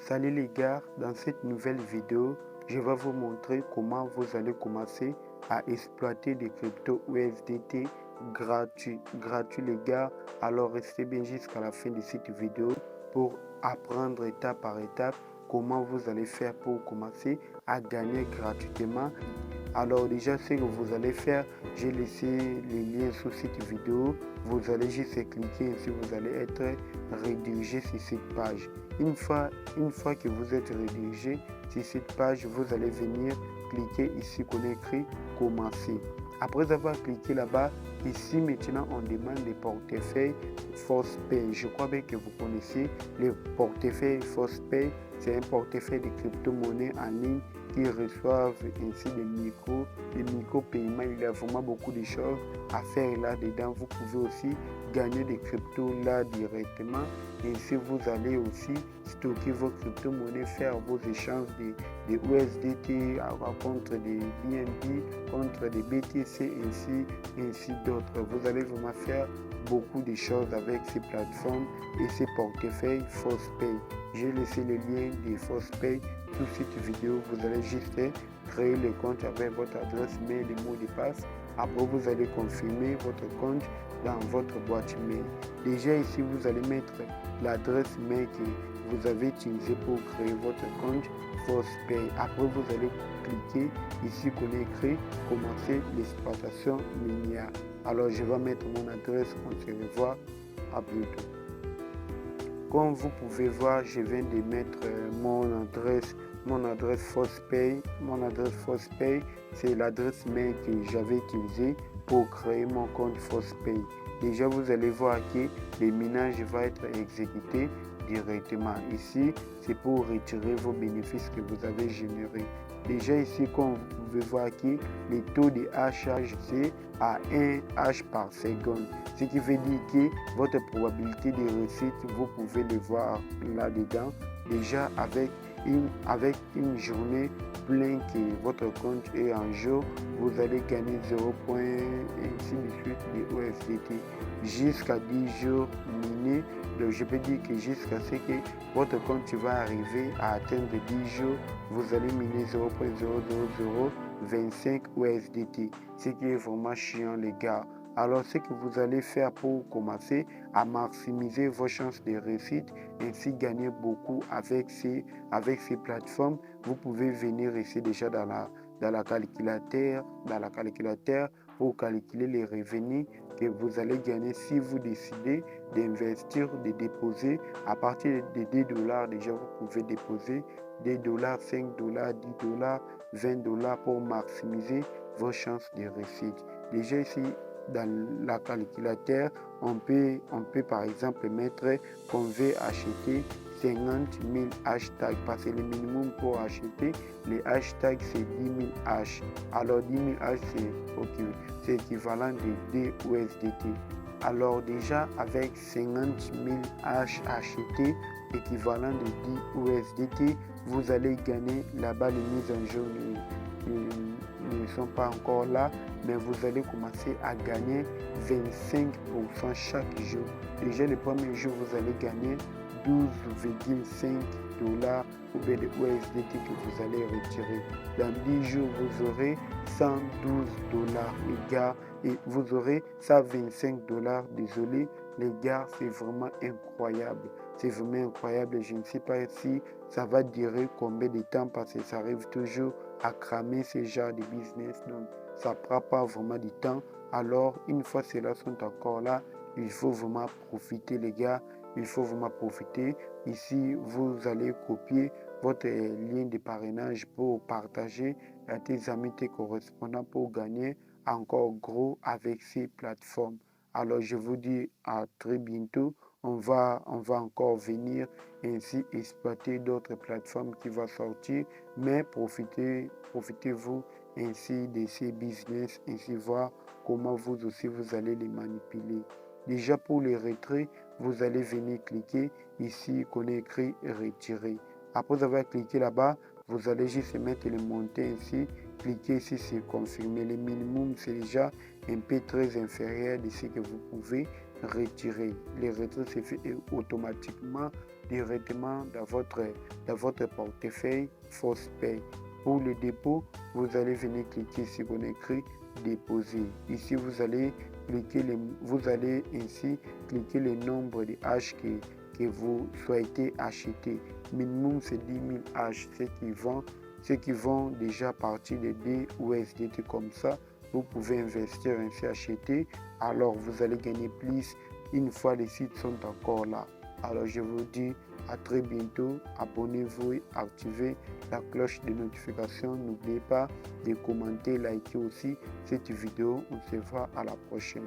Salut les gars, dans cette nouvelle vidéo, je vais vous montrer comment vous allez commencer à exploiter des cryptos USDT gratuits. Gratuits les gars, alors restez bien jusqu'à la fin de cette vidéo pour apprendre étape par étape comment vous allez faire pour commencer à gagner gratuitement. Alors déjà, ce que vous allez faire, j'ai laissé les liens sous cette vidéo. Vous allez juste cliquer et vous allez être redirigé sur cette page. Une fois que vous êtes redirigé sur cette page, vous allez venir cliquer ici qu'on écrit commencer. Après avoir cliqué là-bas, ici maintenant on demande les portefeuilles ForcePay. Je crois bien que vous connaissez les portefeuilles ForcePay. C'est un portefeuille de crypto-monnaies en ligne qui reçoivent ainsi des micro-paiements. Il y a vraiment beaucoup de choses à faire là-dedans. Vous pouvez aussi gagner des cryptos là directement. Ainsi, vous allez aussi stocker vos crypto-monnaies, faire vos échanges de USDT contre des BNB, contre des BTC, ainsi d'autres. Vous allez vraiment faire beaucoup de choses avec ces plateformes et ces portefeuilles ForcePay. J'ai laissé le lien de ForcePay sous cette vidéo. Vous allez juste créer le compte avec votre adresse mail et mot de passe. Après, vous allez confirmer votre compte dans votre boîte mail. Déjà ici, vous allez mettre l'adresse mail que vous avez utilisée pour créer votre compte ForcePay. Après, vous allez cliquer ici qu'on écrit commencer l'exploitation minière. Alors, je vais mettre mon adresse. On se revoit à bientôt. Comme vous pouvez voir, je viens de mettre mon adresse ForcePay. Mon adresse ForcePay, c'est l'adresse mail que j'avais utilisée pour créer mon compte ForcePay. Déjà, vous allez voir que le minage va être exécuté directement. Ici, c'est pour retirer vos bénéfices que vous avez générés. Déjà ici, comme vous pouvez voir que le taux de hachage, c'est à 1 H par seconde. Ce qui veut dire que votre probabilité de réussite, vous pouvez le voir là-dedans. Déjà avec une journée pleine que votre compte est en jour, vous allez gagner 0. ainsi de suite de USDT jusqu'à 10 jours minés. Donc je peux dire que jusqu'à ce que votre compte va arriver à atteindre 10 jours, vous allez miner 0.00025 USDT, ce qui est vraiment chiant les gars. Alors ce que vous allez faire pour commencer à maximiser vos chances de réussite, ainsi gagner beaucoup avec ces plateformes, vous pouvez venir ici déjà dans la calculateur pour calculer les revenus que vous allez gagner si vous décidez d'investir, de déposer à partir de $10. Déjà vous pouvez déposer $2, $5, $10, $20 pour maximiser vos chances de réussite. Déjà ici dans la calculateur, on peut par exemple mettre qu'on veut acheter 50 000 hashtags parce que le minimum pour acheter les hashtags c'est 10 000 hash. Alors 10 000 hash c'est équivalent de 2 USDT. Alors déjà avec 50 000 hash achetés équivalent de 10 USDT, vous allez gagner là-bas. Les mises en jour ne sont pas encore là, mais vous allez commencer à gagner 25% chaque jour. Déjà le premier jour, vous allez gagner $12,5 ou bien de USDT que vous allez retirer. Dans 10 jours, vous aurez $112 les gars, et vous aurez $125. Désolé les gars, c'est vraiment incroyable. C'est vraiment incroyable. Je ne sais pas si ça va durer combien de temps parce que ça arrive toujours à cramer ce genre de business. Donc, ça ne prend pas vraiment du temps. Alors, une fois ceux-là sont encore là, il faut vraiment profiter les gars. Il faut vraiment profiter. Ici, vous allez copier votre lien de parrainage pour partager à tes amis, tes correspondants pour gagner encore gros avec ces plateformes. Alors, je vous dis à très bientôt. On va encore venir ainsi exploiter d'autres plateformes qui vont sortir, mais profitez-vous ainsi de ces business, ainsi voir comment vous aussi vous allez les manipuler. Déjà pour les retraits, vous allez venir cliquer ici qu'on est écrit retirer. Après avoir cliqué là-bas, vous allez juste mettre le montant ici, cliquez ici c'est confirmer. Le minimum c'est déjà un peu très inférieur de ce que vous pouvez retirer. Les retraits se fait automatiquement directement dans votre portefeuille ForcePay. Pour le dépôt, vous allez venir cliquer sur on écrit déposer. Ici, vous allez ainsi cliquer le nombre de haches que vous souhaitez acheter. Minimum, c'est 10 000 haches, ceux qui vont déjà partir de 2 USDT comme ça. Vous pouvez investir ainsi, acheter. Alors, vous allez gagner plus une fois les sites sont encore là. Alors, je vous dis à très bientôt. Abonnez-vous et activez la cloche de notification. N'oubliez pas de commenter, liker aussi cette vidéo. On se voit à la prochaine.